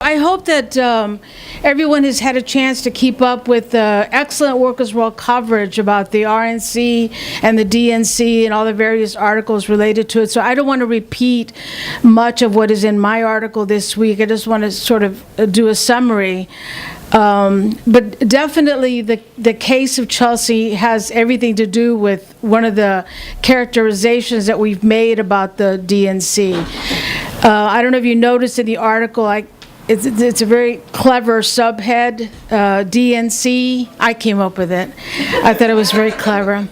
I hope that everyone has had a chance to keep up with the excellent Workers' World coverage about the RNC and the DNC and all the various articles related to it. So I don't want to repeat much of what is in my article this week. I just want to sort of do a summary. But definitely the case of Chelsea has everything to do with one of the characterizations that we've made about the DNC. I don't know if you noticed in the article, it's a very clever subhead, DNC. I came up with it. I thought it was very clever.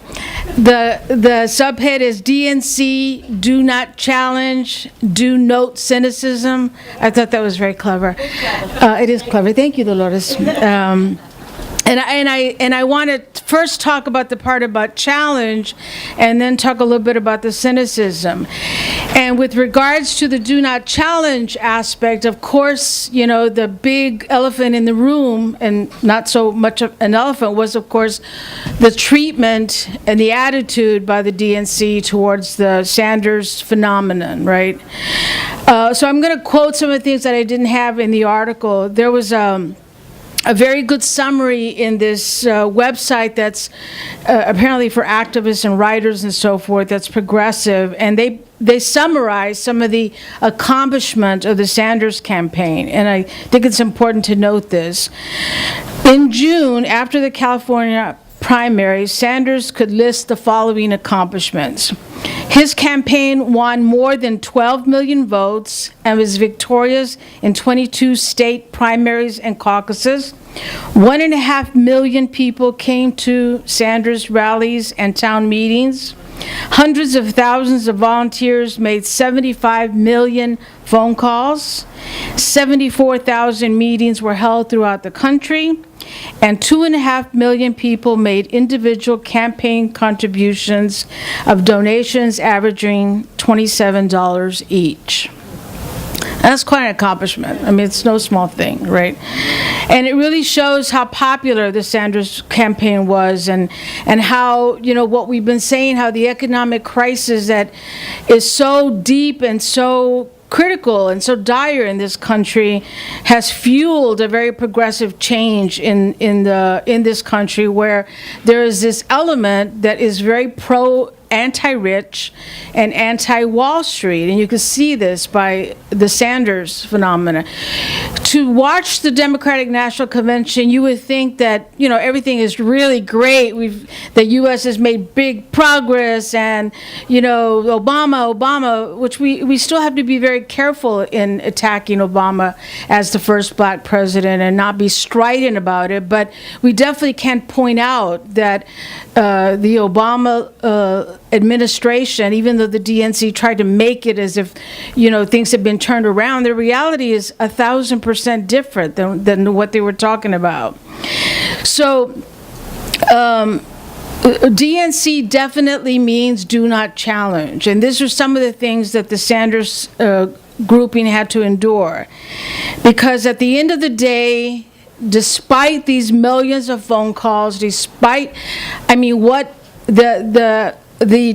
The subhead is DNC, do not challenge, do note cynicism. I thought that was very clever. It is clever. Thank you, Dolores. And I want to first talk about the part about challenge and then talk a little bit about the cynicism. And with regards to the do not challenge aspect, of course, you know, the big elephant in the room, and not so much of an elephant, was, of course, the treatment and the attitude by the DNC towards the Sanders phenomenon, right? So I'm going to quote some of the things that I didn't have in the article. There was a very good summary in this website that's apparently for activists and writers and so forth, that's progressive, and they summarize some of the accomplishment of the Sanders campaign, and I think it's important to note this. In June, after the California primary, Sanders could list the following accomplishments. His campaign won more than 12 million votes and was victorious in 22 state primaries and caucuses. 1.5 million people came to Sanders rallies and town meetings. Hundreds of thousands of volunteers made 75 million phone calls. 74,000 meetings were held throughout the country, and 2.5 million people made individual campaign contributions of donations averaging $27 each. That's quite an accomplishment. I mean, it's no small thing, right? And it really shows how popular the Sanders campaign was, and how, you know, what we've been saying, how the economic crisis that is so deep and so critical and so dire in this country has fueled a very progressive change in this country, where there is this element that is very anti-rich and anti-Wall Street, and you can see this by the Sanders phenomena. To watch the Democratic National Convention, you would think that, you know, everything is really great. The U.S. has made big progress, and, you know, Obama, which we still have to be very careful in attacking Obama as the first black president and not be strident about it, but we definitely can point out that the Obama administration, even though the DNC tried to make it as if, you know, things have been turned around, the reality is 1,000% different than what they were talking about. So DNC definitely means do not challenge, and these are some of the things that the Sanders grouping had to endure, because at the end of the day, despite these millions of phone calls, despite, I mean, what the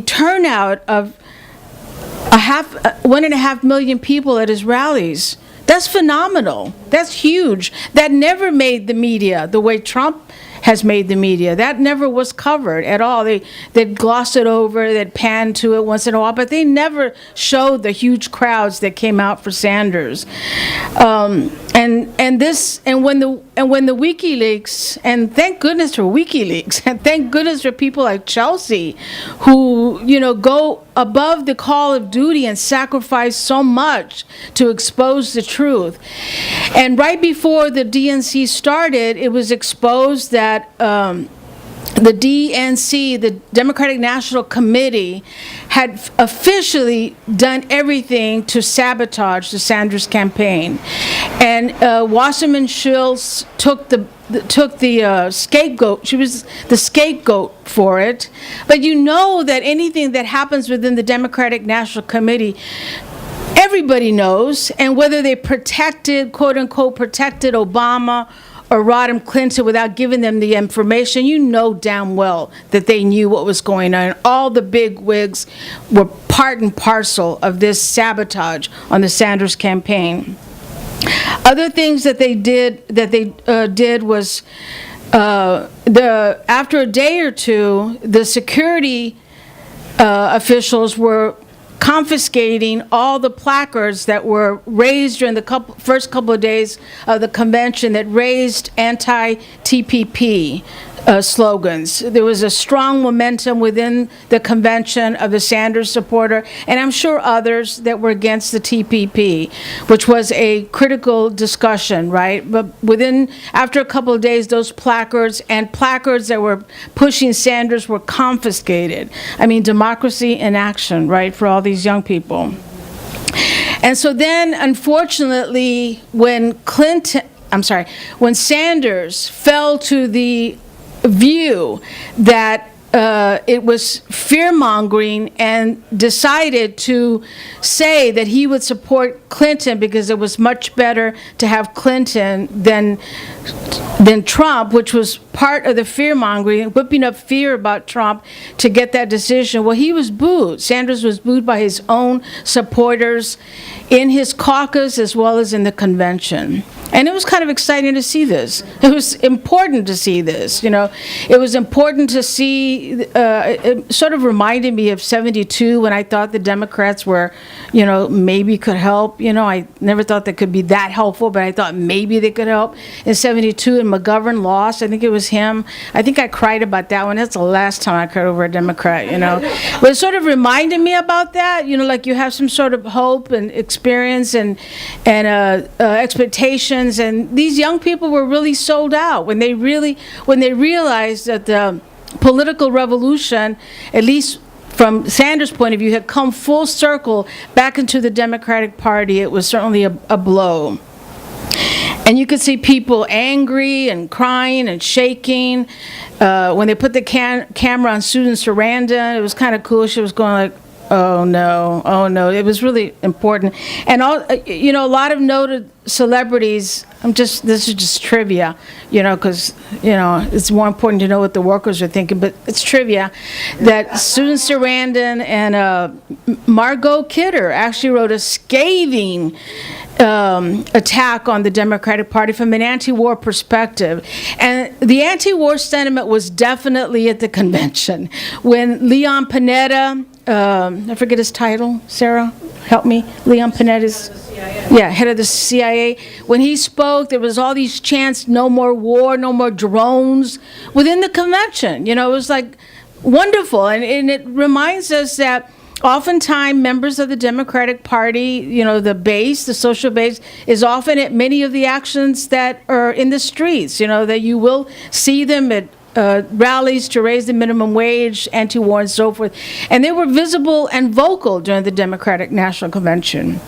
turnout of 1.5 million people at his rallies, that's phenomenal. That's huge. That never made the media the way Trump has made the media. That never was covered at all. They'd gloss it over, they'd pan to it once in a while, but they never showed the huge crowds that came out for Sanders. And when the WikiLeaks, and thank goodness for WikiLeaks, and thank goodness for people like Chelsea, who, you know, go above the call of duty and sacrifice so much to expose the truth. And right before the DNC started, it was exposed that the DNC, the Democratic National Committee, had officially done everything to sabotage the Sanders campaign. And Wasserman Schultz took the scapegoat. She was the scapegoat for it. But you know that anything that happens within the Democratic National Committee, everybody knows, and whether they protected, quote unquote, protected Obama or Rodham Clinton without giving them the information, you know damn well that they knew what was going on. All the big wigs were part and parcel of this sabotage on the Sanders campaign. Other things that they did was after a day or two, the security officials were confiscating all the placards that were raised during the first couple of days of the convention that raised anti-TPP slogans. There was a strong momentum within the convention of the Sanders supporter, and I'm sure others that were against the TPP, which was a critical discussion, right? But after a couple of days, those placards that were pushing Sanders were confiscated. I mean, democracy in action, right, for all these young people. And so then, unfortunately, when Sanders fell to the view that it was fear-mongering and decided to say that he would support Clinton because it was much better to have Clinton than Trump, which was part of the fear-mongering, whipping up fear about Trump to get that decision. Well, he was booed. Sanders was booed by his own supporters in his caucus as well as in the convention. And it was kind of exciting to see this. It was important to see this, you know. It was important to see, it sort of reminded me of '72 when I thought the Democrats were, you know, maybe could help. You know, I never thought they could be that helpful, but I thought maybe they could help. In '72, and McGovern lost. I think it was him. I think I cried about that one. That's the last time I cried over a Democrat, you know. But it sort of reminded me about that, you know, like you have some sort of hope and experience and expectation. And these young people were really sold out when they realized that the political revolution, at least from Sanders' point of view, had come full circle back into the Democratic Party. It was certainly a blow. And you could see people angry and crying and shaking. When they put the camera on Susan Sarandon, it was kind of cool. She was going like, oh no. It was really important. And you know, a lot of noted celebrities, this is just trivia, you know, because, you know, it's more important to know what the workers are thinking, but it's trivia, that Susan Sarandon and Margot Kidder actually wrote a scathing attack on the Democratic Party from an anti-war perspective. And the anti-war sentiment was definitely at the convention. When Leon Panetta, I forget his title, Sarah, help me. Leon Panetta's, head of the CIA. When he spoke, there was all these chants, no more war, no more drones, within the convention. You know, it was like wonderful. And it reminds us that oftentimes members of the Democratic Party, you know, the base, the social base, is often at many of the actions that are in the streets, you know, that you will see them at rallies to raise the minimum wage, anti-war, and so forth. And they were visible and vocal during the Democratic National Convention.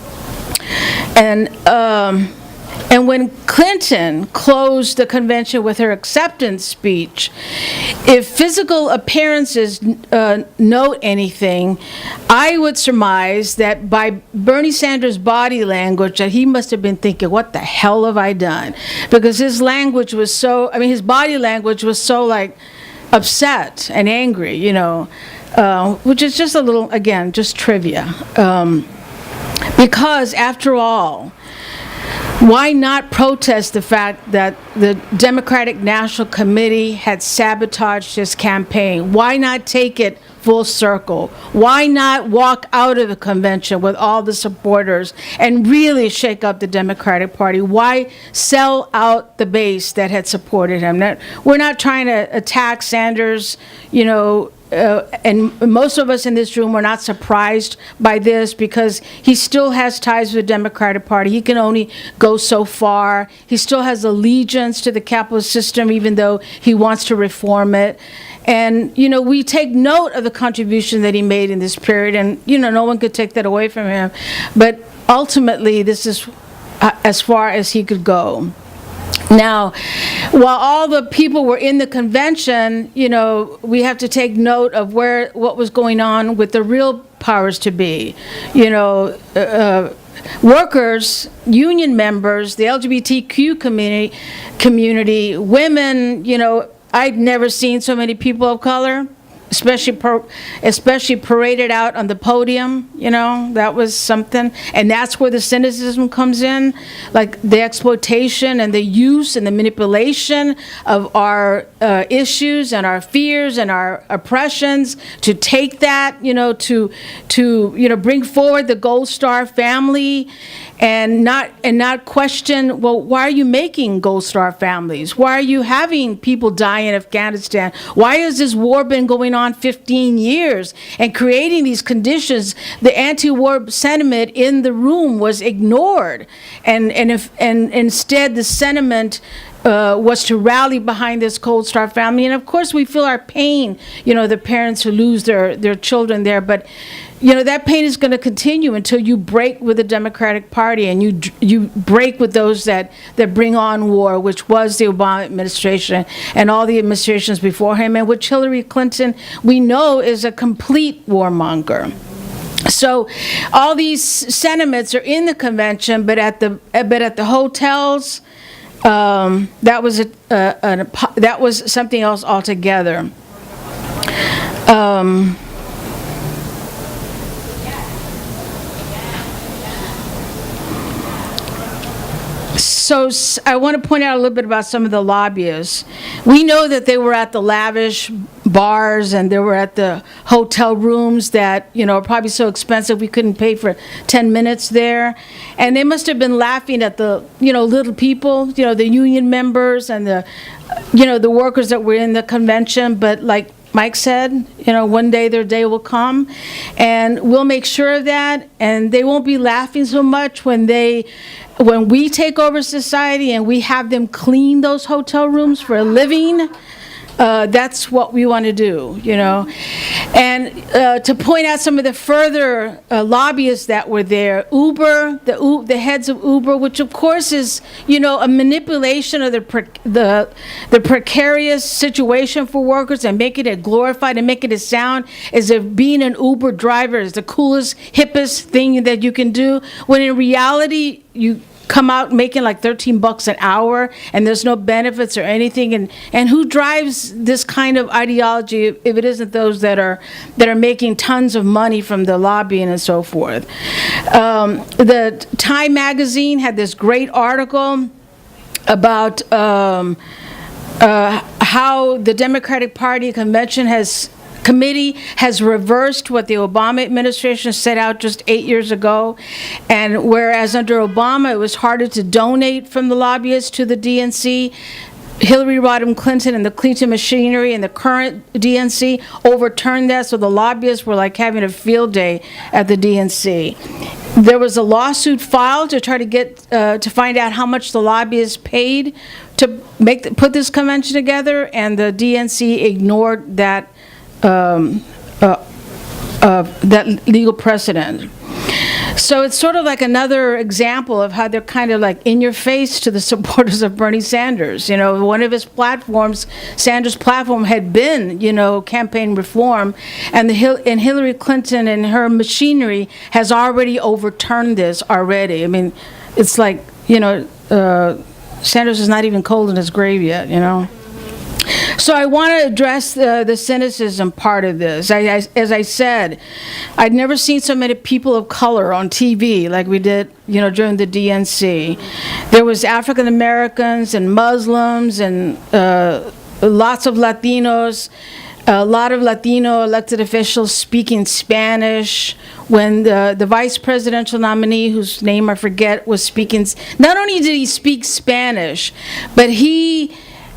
And when Clinton closed the convention with her acceptance speech, if physical appearances note anything, I would surmise that by Bernie Sanders' body language, that he must have been thinking, what the hell have I done? Because his language was so, his body language was so like upset and angry, you know, which is just a little, again, just trivia. Because after all, why not protest the fact that the Democratic National Committee had sabotaged his campaign? Why not take it full circle? Why not walk out of the convention with all the supporters and really shake up the Democratic Party? Why sell out the base that had supported him? We're not trying to attack Sanders, you know, and most of us in this room are not surprised by this because he still has ties with the Democratic Party. He can only go so far. He still has allegiance to the capitalist system, even though he wants to reform it. And, you know, we take note of the contribution that he made in this period, and, you know, no one could take that away from him. But ultimately, this is as far as he could go. Now, while all the people were in the convention, you know, we have to take note of what was going on with the real powers to be. You know, workers, union members, the LGBTQ community, women, you know, I'd never seen so many people of color especially paraded out on the podium, that was something. And that's where the cynicism comes in, like the exploitation and the use and the manipulation of our issues and our fears and our oppressions to take that, to bring forward the Gold Star family and not question, well, why are you making Gold Star families? Why are you having people die in Afghanistan? Why has this war been going on 15 years and creating these conditions? The anti-war sentiment in the room was ignored, and instead the sentiment was to rally behind this Gold Star family. And of course we feel our pain, the parents who lose their children there, but that pain is going to continue until you break with the Democratic Party and you break with those that bring on war, which was the Obama administration and all the administrations before him, and which Hillary Clinton, we know, is a complete warmonger. So all these sentiments are in the convention, but at the hotels, that was something else altogether. So I want to point out a little bit about some of the lobbyists. We know that they were at the lavish bars and they were at the hotel rooms that, are probably so expensive we couldn't pay for 10 minutes there. And they must have been laughing at the, little people, the union members and the workers that were in the convention. But like Mike said, one day their day will come, and we'll make sure of that, and they won't be laughing so much when we take over society and we have them clean those hotel rooms for a living. That's what we want to do, And to point out some of the further lobbyists that were there, Uber, the heads of Uber, which of course is, a manipulation of the precarious situation for workers and making it glorified and making it sound as if being an Uber driver is the coolest, hippest thing that you can do, when in reality you come out making like $13 an hour and there's no benefits or anything, and who drives this kind of ideology if it isn't those that are making tons of money from the lobbying and so forth. The Time magazine had this great article about how the Democratic Party committee has reversed what the Obama administration set out just 8 years ago. And whereas under Obama it was harder to donate from the lobbyists to the DNC, Hillary Rodham Clinton and the Clinton machinery and the current DNC overturned that, so the lobbyists were like having a field day at the DNC. There was a lawsuit filed to try to get to find out how much the lobbyists paid to put this convention together, and the DNC ignored that legal precedent. So it's sort of like another example of how they're kind of like in your face to the supporters of Bernie Sanders. One of his platforms, Sanders' platform, had been, campaign reform, and Hillary Clinton and her machinery has already overturned this already. I mean, it's like, Sanders is not even cold in his grave yet, So I want to address the cynicism part of this. As I said, I'd never seen so many people of color on TV like we did, during the DNC. There was African Americans and Muslims and lots of Latinos, a lot of Latino elected officials speaking Spanish. When the vice presidential nominee, whose name I forget, was speaking, not only did he speak Spanish, but he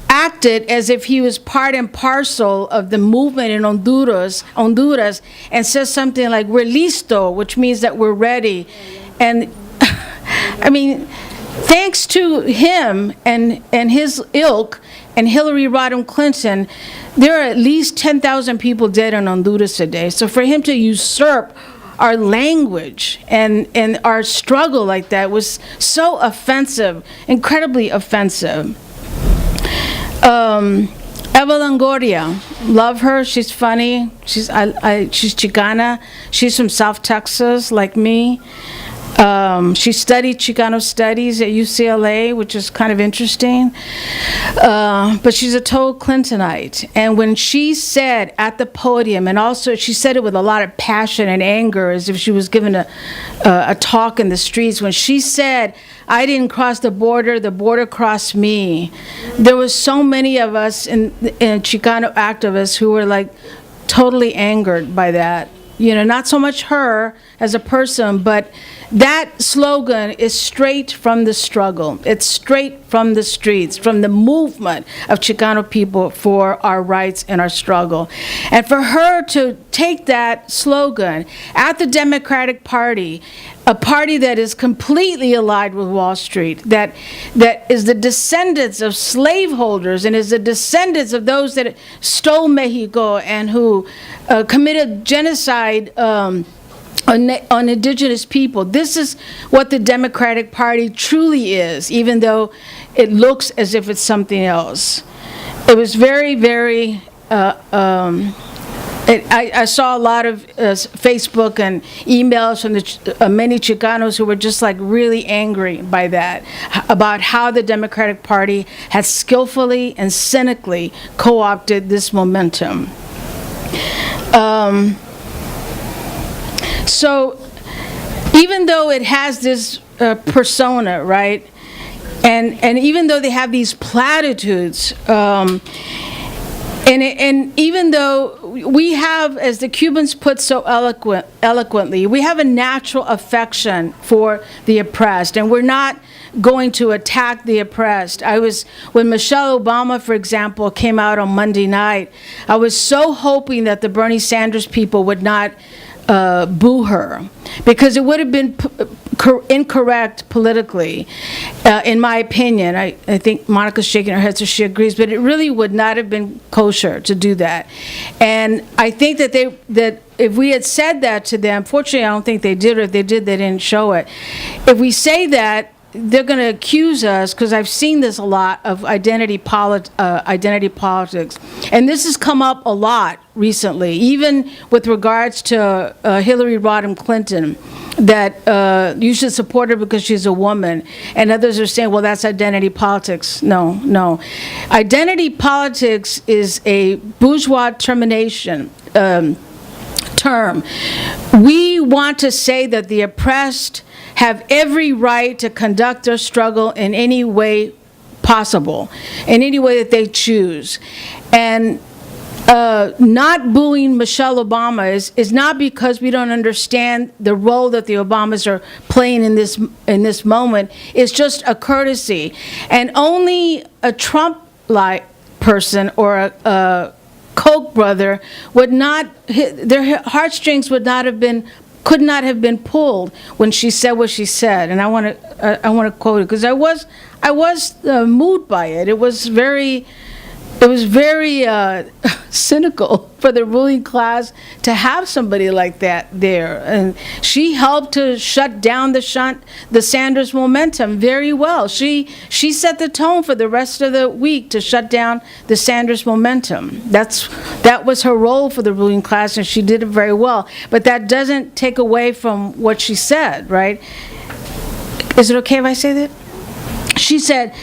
acted as if he was part and parcel of the movement in Honduras, and says something like, "We're listo," which means that we're ready. And I mean, thanks to him and his ilk and Hillary Rodham Clinton, there are at least 10,000 people dead in Honduras today. So for him to usurp our language and our struggle like that was so offensive, incredibly offensive. Eva Longoria, love her. She's funny. She's Chicana. She's from South Texas, like me. She studied Chicano studies at UCLA, which is kind of interesting. But she's a total Clintonite. And when she said at the podium, and also she said it with a lot of passion and anger, as if she was giving a talk in the streets, when she said, "I didn't cross the border crossed me," there was so many of us in Chicano activists who were like totally angered by that. You know, not so much her as a person, but that slogan is straight from the struggle. It's straight from the streets, from the movement of Chicano people for our rights and our struggle. And for her to take that slogan at the Democratic Party, a party that is completely allied with Wall Street, that is the descendants of slaveholders and is the descendants of those that stole Mexico and who committed genocide on indigenous people. This is what the Democratic Party truly is, even though it looks as if it's something else. It was very, very, I saw a lot of Facebook and emails from the many Chicanos who were just like really angry by that, about how the Democratic Party has skillfully and cynically co-opted this momentum. So even though it has this persona, right, and even though they have these platitudes, and even though we have, as the Cubans put so eloquently, we have a natural affection for the oppressed, and we're not going to attack the oppressed. When Michelle Obama, for example, came out on Monday night, I was so hoping that the Bernie Sanders people would not boo her, because it would have been incorrect politically, in my opinion. I think Monica's shaking her head so she agrees, but it really would not have been kosher to do that. And I think that if we had said that to them, fortunately I don't think they did, or if they did, they didn't show it. If we say that, they're going to accuse us, because I've seen this a lot, of identity politics. And this has come up a lot recently, even with regards to Hillary Rodham Clinton, that you should support her because she's a woman. And others are saying, well, that's identity politics. No. Identity politics is a bourgeois termination term. We want to say that the oppressed have every right to conduct their struggle in any way possible, in any way that they choose. And not booing Michelle Obama is not because we don't understand the role that the Obamas are playing in this moment. It's just a courtesy. And only a Trump-like person or a Koch brother would not, their heartstrings could not have been pulled when she said what she said. And I want to quote it, because I was moved by it. It was very cynical for the ruling class to have somebody like that there. And she helped to shut down the Sanders momentum very well. She set the tone for the rest of the week to shut down the Sanders momentum. That was her role for the ruling class, and she did it very well. But that doesn't take away from what she said, right? Is it okay if I say that? She said,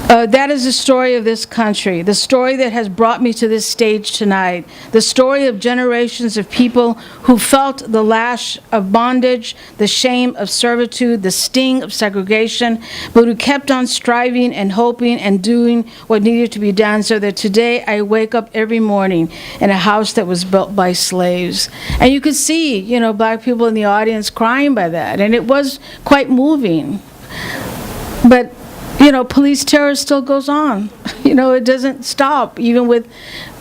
that is the story of this country, the story that has brought me to this stage tonight, the story of generations of people who felt the lash of bondage, the shame of servitude, the sting of segregation, but who kept on striving and hoping and doing what needed to be done, so that today I wake up every morning in a house that was built by slaves. And you could see, black people in the audience crying by that, and it was quite moving. But police terror still goes on. It doesn't stop, even with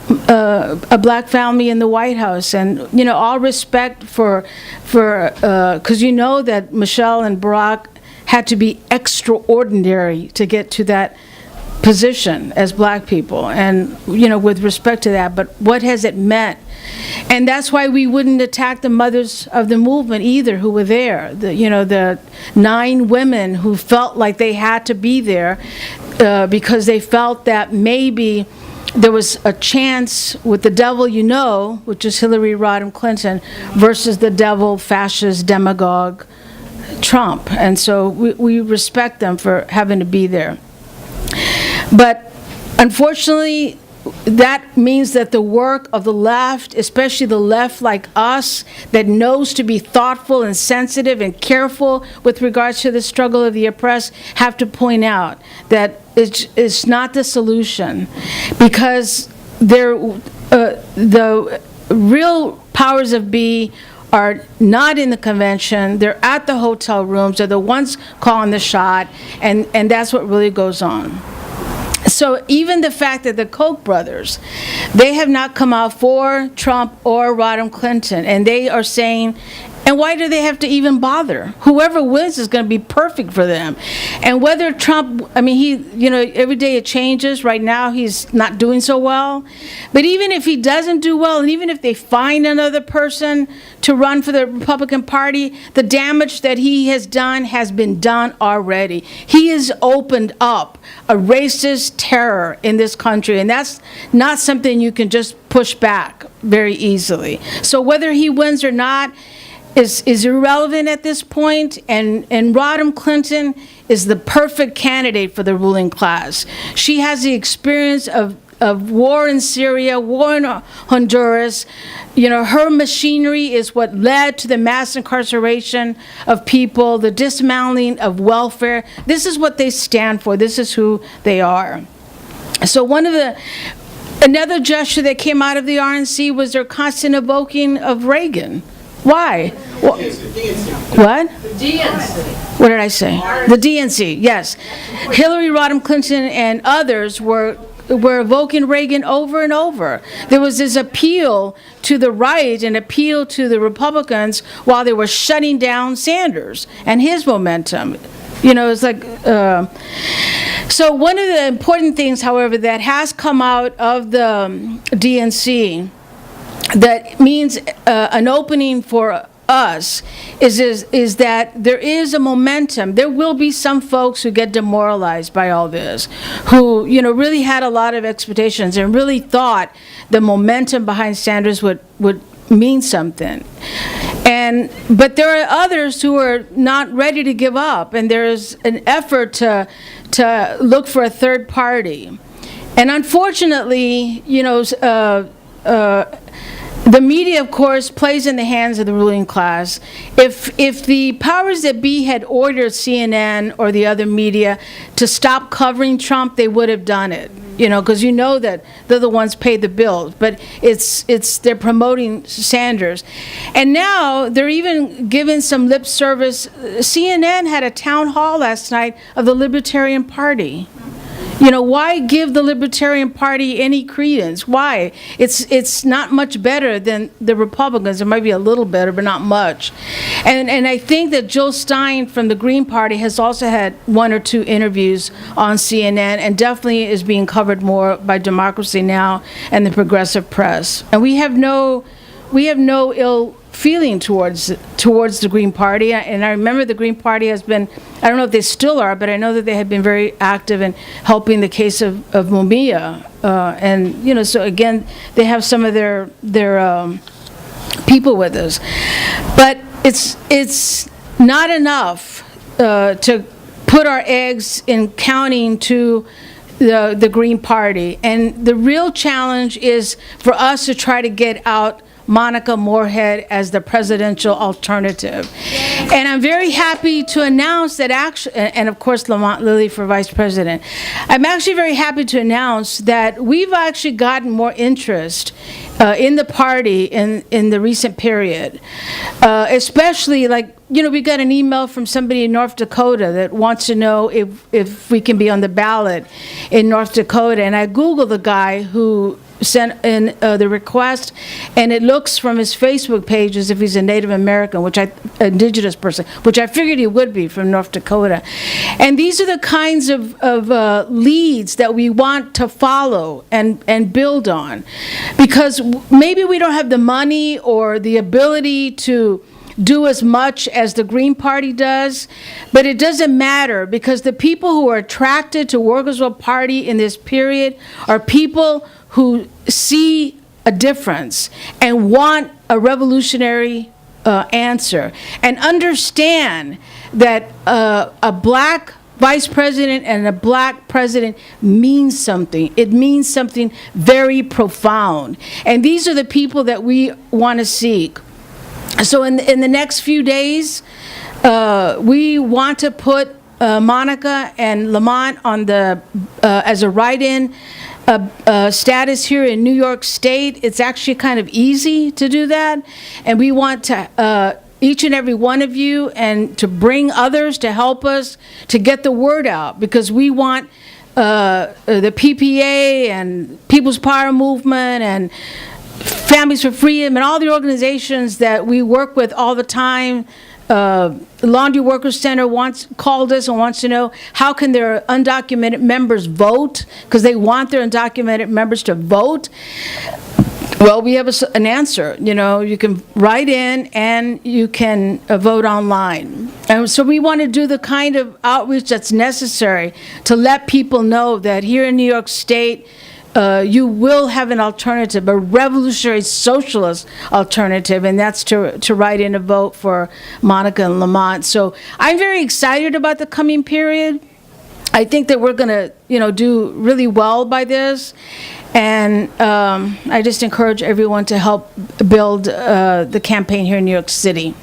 a black family in the White House. And, all respect for because that Michelle and Barack had to be extraordinary to get to that position as black people. And, with respect to that, but what has it meant? And that's why we wouldn't attack the mothers of the movement either, who were there. The 9 women who felt like they had to be there because they felt that maybe there was a chance with the devil, which is Hillary Rodham Clinton, versus the devil fascist demagogue Trump. And so we respect them for having to be there. But unfortunately, that means that the work of the left, especially the left like us, that knows to be thoughtful and sensitive and careful with regards to the struggle of the oppressed, have to point out that it's not the solution, because the real powers of be are not in the convention. They're at the hotel rooms. They're the ones calling the shot, and that's what really goes on. So even the fact that the Koch brothers, they have not come out for Trump or Rodham Clinton, and they are saying, and why do they have to even bother? Whoever wins is going to be perfect for them. And whether Trump, I mean, he, every day it changes. Right now he's not doing so well. But even if he doesn't do well, and even if they find another person to run for the Republican Party, the damage that he has done has been done already. He has opened up a racist terror in this country, and that's not something you can just push back very easily. So whether he wins or not is irrelevant at this point, and Rodham Clinton is the perfect candidate for the ruling class. She has the experience of war in Syria, war in Honduras. Her machinery is what led to the mass incarceration of people, the dismantling of welfare. This is what they stand for. This is who they are. So another gesture that came out of the RNC was their constant evoking of Reagan. Why? What? The DNC. What did I say? The DNC, yes. Hillary Rodham Clinton and others were evoking Reagan over and over. There was this appeal to the right and appeal to the Republicans while they were shutting down Sanders and his momentum. It's like, so one of the important things, however, that has come out of the DNC that means an opening for us is that there is a momentum. There will be some folks who get demoralized by all this, who really had a lot of expectations and really thought the momentum behind Sanders would mean something. But there are others who are not ready to give up, and there's an effort to look for a third party. And unfortunately, the media, of course, plays in the hands of the ruling class. If the powers that be had ordered CNN or the other media to stop covering Trump, they would have done it. Because that they're the ones pay the bills. But they're promoting Sanders, and now they're even giving some lip service. CNN had a town hall last night of the Libertarian Party. Why give the Libertarian Party any credence? Why? It's not much better than the Republicans. It might be a little better, but not much. And I think that Jill Stein from the Green Party has also had one or two interviews on CNN, and definitely is being covered more by Democracy Now! And the Progressive Press. And we have no ill feeling towards the Green Party. And I remember the Green Party has been, I don't know if they still are, but I know that they have been very active in helping the case of Mumia. And so again, they have some of their people with us. But it's not enough to put our eggs in counting to the Green Party. And the real challenge is for us to try to get out Monica Moorhead as the presidential alternative. And I'm very happy to announce that and of course Lamont Lilly for vice president. I'm actually very happy to announce that we've actually gotten more interest in the party in the recent period. Especially we got an email from somebody in North Dakota that wants to know if we can be on the ballot in North Dakota. And I Googled the guy who sent in the request, and it looks from his Facebook page as if he's a Native American, indigenous person, which I figured he would be from North Dakota. And these are the kinds of leads that we want to follow and build on, because maybe we don't have the money or the ability to do as much as the Green Party does, but it doesn't matter, because the people who are attracted to Workersville Party in this period are people who see a difference and want a revolutionary answer, and understand that a black vice president and a black president means something. It means something very profound. And these are the people that we want to seek. So in the next few days, we want to put Monica and Lamont on the as a write-in status here in New York State. It's actually kind of easy to do that, and we want to each and every one of you, and to bring others to help us to get the word out, because we want the PPA and People's Power Movement and Families for Freedom and all the organizations that we work with all the time. Laundry Workers Center called us and wants to know how can their undocumented members vote, because they want their undocumented members to vote. Well, we have an answer. You know, you can write in and you can vote online. And so we want to do the kind of outreach that's necessary to let people know that here in New York State, you will have an alternative, a revolutionary socialist alternative, and that's to write in a vote for Monica and Lamont. So I'm very excited about the coming period. I think that we're going to, do really well by this. And I just encourage everyone to help build the campaign here in New York City.